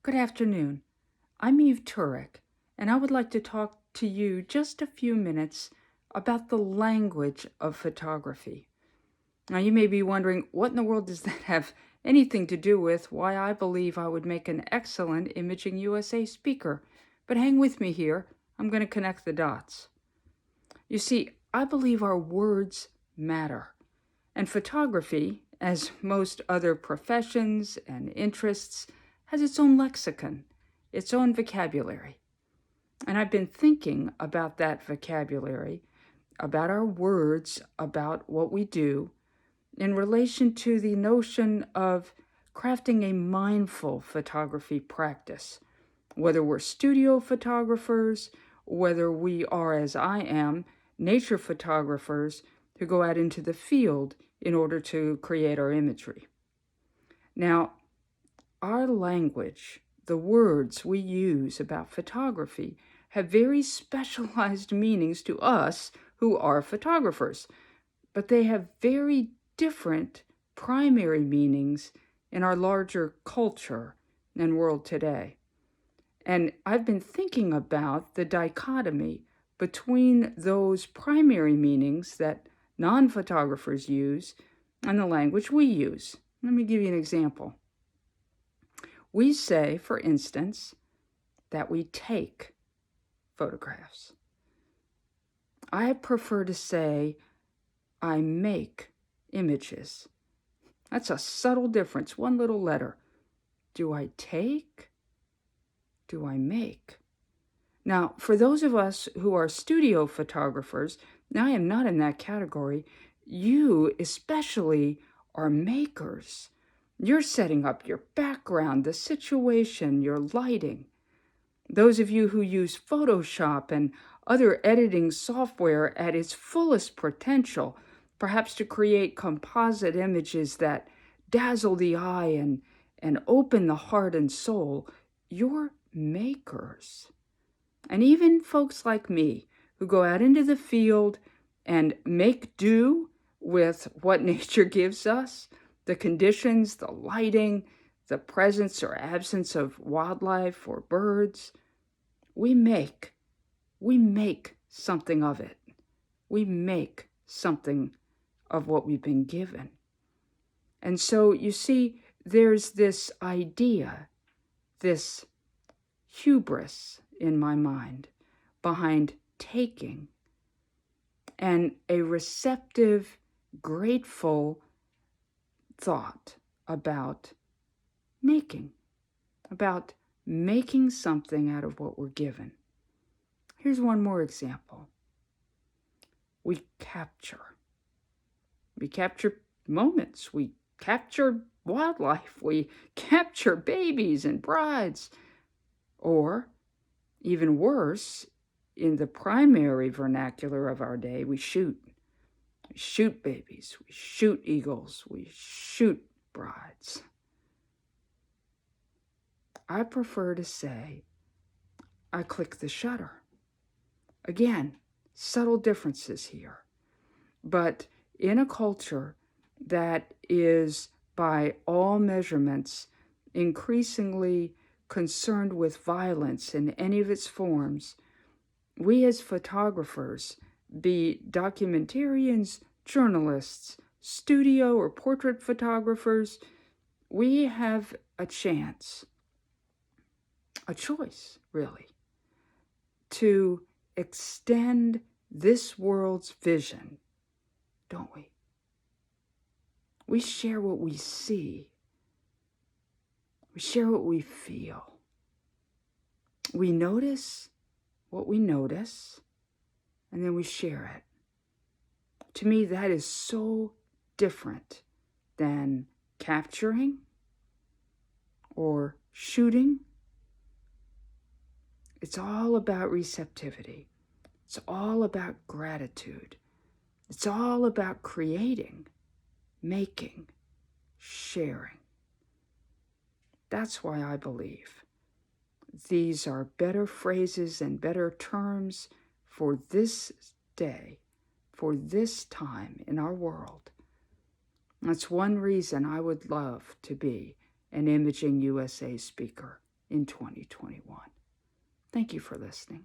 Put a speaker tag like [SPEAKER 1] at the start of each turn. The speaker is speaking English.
[SPEAKER 1] Good afternoon. I'm Eve Turek, and I would like to talk to you just a few minutes about the language of photography. Now, you may be wondering, what in the world does that have anything to do with why I believe I would make an excellent Imaging USA speaker? But hang with me here. I'm going to connect the dots. You see, I believe our words matter. And photography, as most other professions and interests, has its own lexicon, its own vocabulary. And I've been thinking about that vocabulary, about our words, about what we do, in relation to the notion of crafting a mindful photography practice. Whether we're studio photographers, whether we are, as I am, nature photographers who go out into the field in order to create our imagery. Now, our language, the words we use about photography, have very specialized meanings to us who are photographers, but they have very different primary meanings in our larger culture and world today. And I've been thinking about the dichotomy between those primary meanings that non-photographers use and the language we use. Let me give you an example. We say, for instance, that we take photographs. I prefer to say, I make images. That's a subtle difference, one little letter. Do I take? Do I make? Now, for those of us who are studio photographers, I am not in that category. You especially are makers. You're setting up your background, the situation, your lighting. Those of you who use Photoshop and other editing software at its fullest potential, perhaps to create composite images that dazzle the eye and open the heart and soul, you're makers. And even folks like me who go out into the field and make do with what nature gives us, the conditions, the lighting, the presence or absence of wildlife or birds, we make something of it. We make something of what we've been given. And so you see, there's this idea, this hubris in my mind behind taking, and a receptive, grateful thought about making something out of what we're given. Here's one more example. We capture moments, we capture wildlife, we capture babies and brides. Or, even worse, in the primary vernacular of our day, we shoot. We shoot babies, we shoot eagles, we shoot brides. I prefer to say, I click the shutter. Again, subtle differences here. But in a culture that is, by all measurements, increasingly concerned with violence in any of its forms, we as photographers, be documentarians, journalists, studio or portrait photographers, we have a chance, a choice, really, to extend this world's vision, don't we? We share what we see. We share what we feel. We notice what we notice, and then we share it. To me, that is so different than capturing or shooting. It's all about receptivity. It's all about gratitude. It's all about creating, making, sharing. That's why I believe these are better phrases and better terms for this day, for this time in our world. That's one reason I would love to be an Imaging USA speaker. in 2021. Thank you for listening.